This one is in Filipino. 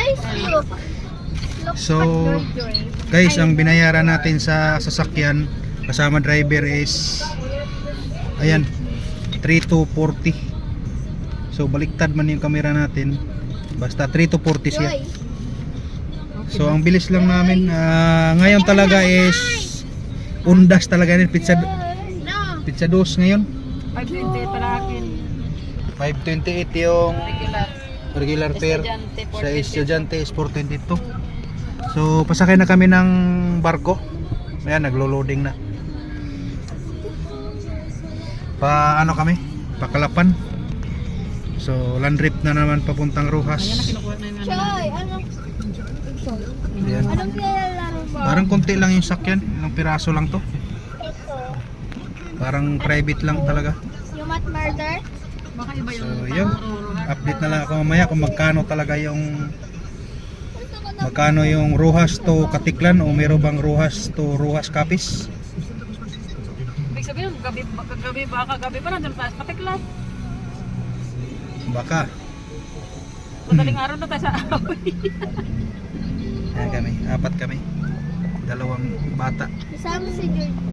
Guys, look. So, guys, ang binayaran natin sa sasakyan kasama driver is ayan, 3,240. So, baliktad man yung camera natin. Basta 3,240 siya. So, ang bilis lang namin. Ngayon talaga is undas talaga rin. Pizza dos ngayon. 528 para akin. 528 yung regular fare. Estudyante, Sa estudyante is 422. So, pasakay na kami ng barko. Ayan, naglo-loading na. Ano kami? Pakalapan. So, land trip na naman papuntang Ayan na Rojas. kinukuha na yung Choy, anong Ayan. nilalaro mo? Parang konti lang yung sakyan. Ilang piraso lang to. Parang private lang talaga. Yung mat murder? Baka iba So, yung yun. Update na lang ako mamaya kung magkano talaga yung Rojas to Katiklan o meron bang Rojas to Rojas Capiz. Ibig sabihin, kagabi pa nandun tayo sa Katiklan. Baka. Madaling araw na tayo sa away. Ayan kami, apat kami. Dalawang bata. Kasama si George.